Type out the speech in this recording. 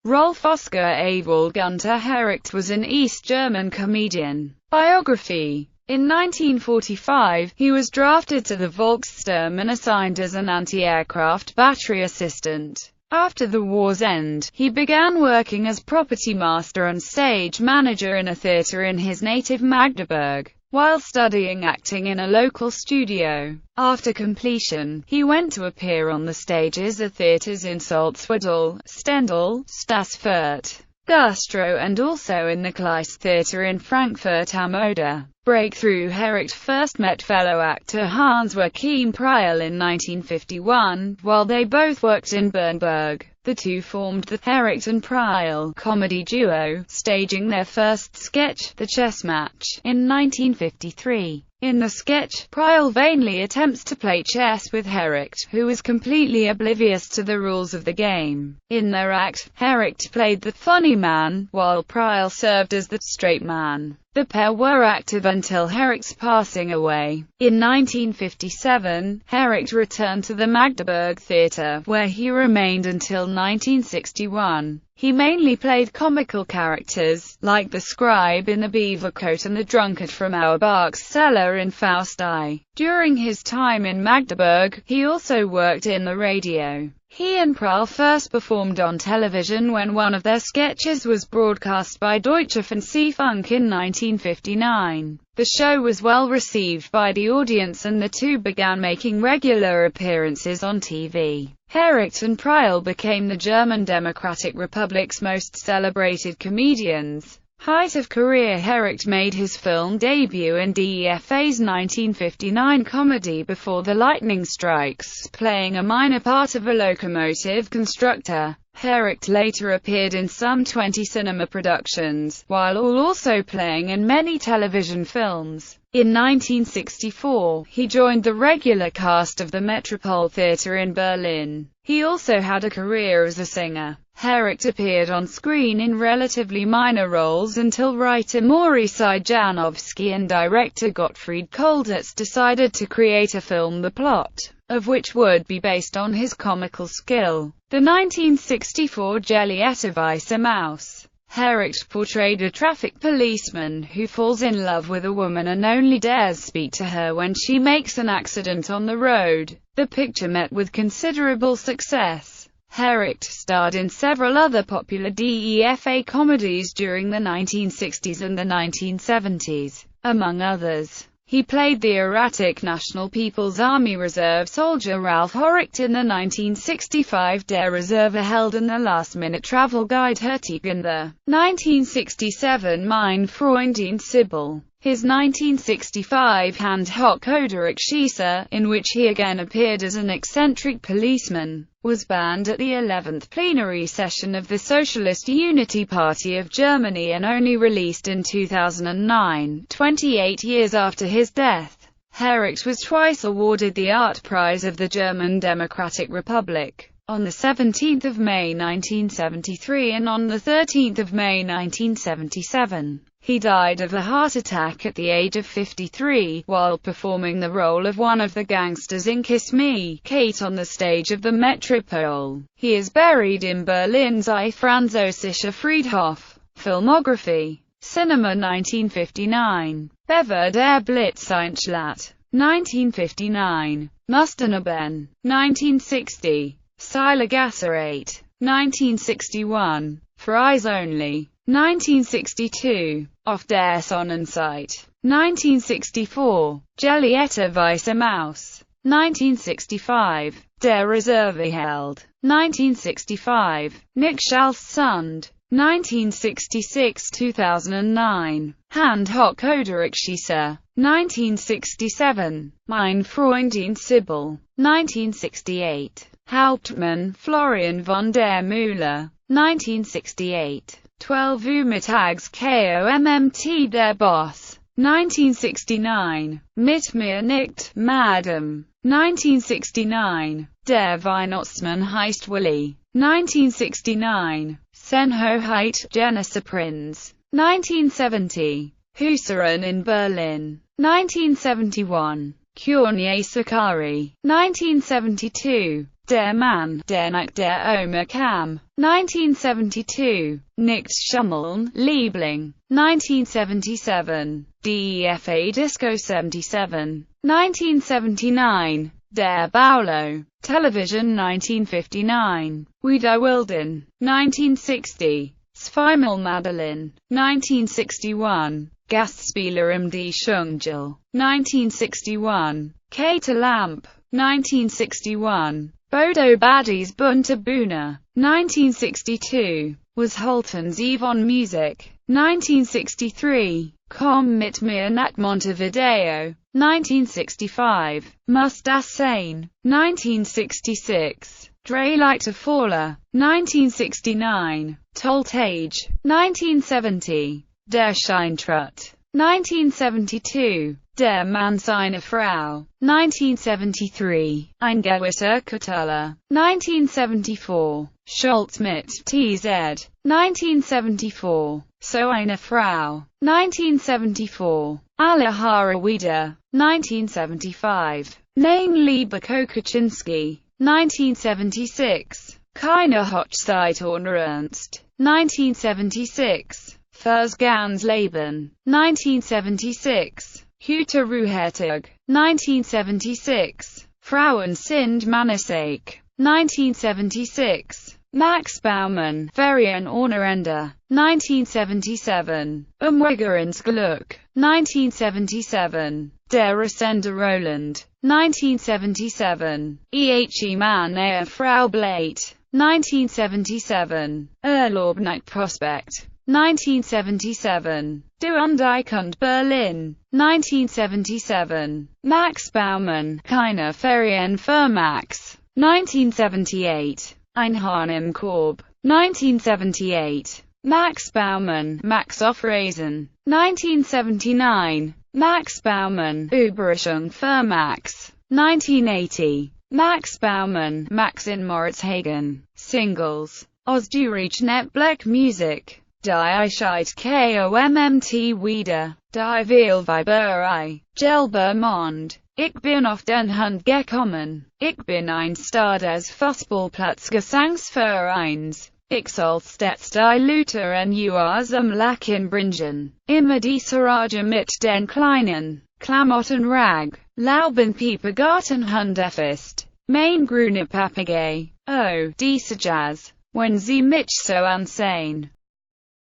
Rolf Oskar Ewald Günter Herricht was an East German comedian. Biography. In 1945, he was drafted to the Volkssturm and assigned as an anti-aircraft battery assistant. After the war's end, he began working as property master and stage manager in a theatre in his native Magdeburg, while studying acting in a local studio. After completion, he went to appear on the stages of theatres in Salzwedel, Stendal, Stassfurt, Güstrow and also in the Kleist Theatre in Frankfurt am Oder. Breakthrough. Herricht first met fellow actor Hans-Joachim Priel in 1951, while they both worked in Bernburg. The two formed the Herricht and Priel comedy duo, staging their first sketch, The Chess Match, in 1953. In the sketch, Priel vainly attempts to play chess with Herricht, who is completely oblivious to the rules of the game. In their act, Herricht played the funny man, while Priel served as the straight man. The pair were active until Herricht's passing away. In 1957, Herricht returned to the Magdeburg Theatre, where he remained until 1961. He mainly played comical characters, like the scribe in The Beaver Coat and the drunkard from Auerbach's cellar in Faust I. During his time in Magdeburg, he also worked in the radio. He and Priel first performed on television when one of their sketches was broadcast by Deutsche Fernsehfunk in 1959. The show was well received by the audience and the two began making regular appearances on TV. Herricht and Priel became the German Democratic Republic's most celebrated comedians. Height of career. Herricht made his film debut in DEFA's 1959 comedy Before the Lightning Strikes, playing a minor part of a locomotive constructor. Herricht later appeared in some 20 cinema productions, while also playing in many television films. In 1964, he joined the regular cast of the Metropole Theatre in Berlin. He also had a career as a singer. Herricht appeared on screen in relatively minor roles until writer Maurice Janowski and director Gottfried Kolditz decided to create a film, the plot of which would be based on his comical skill. The 1964 Gelietta Weiße Maus. Herricht portrayed a traffic policeman who falls in love with a woman and only dares speak to her when she makes an accident on the road. The picture met with considerable success. Herricht starred in several other popular DEFA comedies during the 1960s and the 1970s. Among others, he played the erratic National People's Army Reserve soldier Rolf Herricht in the 1965 Der Reserveheld and the last-minute travel guide Hertig in the 1967 Mein Freundin Sibyl. His 1965 Hand hoc oder ich schieße, in which he again appeared as an eccentric policeman, was banned at the 11th plenary session of the Socialist Unity Party of Germany and only released in 2009, 28 years after his death. Herricht was twice awarded the Art Prize of the German Democratic Republic, on the 17th of May 1973 and on the 13th of May 1977. He died of a heart attack at the age of 53, while performing the role of one of the gangsters in Kiss Me, Kate on the stage of the Metropole. He is buried in Berlin's I-Französischer Friedhof. Filmography. Cinema 1959. Bever der Blitzeinschlag. 1959. Musternerben. 1960. Seilergasse 8. 1961. For Eyes Only. 1962. Auf der Sonnenseite. 1964. Gelietta Weiße Maus. 1965. Der Reserveheld. 1965. Nichtschalsund. 1966–2009. Hand hoc oder ich schieße. 1967. Mein Freundin Sibyl. 1968. Hauptmann Florian von der Mühle. 1968. 12 Uhr mittags kommt der Boss. 1969. Mit mir nicht, Madame. 1969. Der Weihnachtsmann heißt Willy. 1969. Senhoheit, Genesee Prinz. 1970. Husaren in Berlin. 1971. Kürnie Sakari. 1972. Der Mann, der Nacht der Oma kam, 1972, Nichts Schummeln, Liebling, 1977, DEFA Disco 77, 1979, Der Baulo, Television 1959, Wieder Wilden, 1960, Zweimal Madeline, 1961, Gastspieler im Die Dschungel, 1961, Kate Lamp, 1961, Bodo Baddies Bunte Bühne, 1962, Was halten Sie von Musik, 1963, Komm mit mir nach Montevideo, 1965, Muss das sein, 1966, Drehleiter Faller, 1969, Toltage, 1970, Der Scheintrut, 1972, Der Mann seine Frau, 1973, Ein gewisser Catulle, 1974, Schultz mit TZ, 1974, So eine Frau, 1974, Alle Haare wieder, 1975, Nein lieber Kokoczynski, 1976, Keine Hochzeit ohne Ernst, 1976, Fürs ganz Leben, 1976, Hüter Ruhetag, 1976, Frauen sind Mannesake, 1976, Max Baumann, Ferien ohne Ende, 1977, Umwege ins Glück, 1977, Der Resender Roland, 1977, Mann Frau Blate, 1977, Urlaub Prospect, 1977, Du und ich und Berlin, 1977, Max Baumann, Keine Ferien für Max, 1978, Ein Hahn im Korb, 1978, Max Baumann, Max auf Reisen, 1979, Max Baumann, Überraschung für Max, 1980, Max Baumann, Max in Moritzhagen, Singles, Aus Durchschnitt Black Music, Die Eichheit kommt wieder, Die Weiberei, Gelber Mond, Ich bin auf den Hund gekommen, Ich bin ein Star des Fußballplatz-Gesangsvereins, Ich soll stets die Luther NUR zum Lachen bringen, immer die Saraje mit den kleinen Klamottenrag, Laubenpieper Gartenhundefist, mein grüner Papagei, oh, diese Jazz, wenn sie mich so ansehen.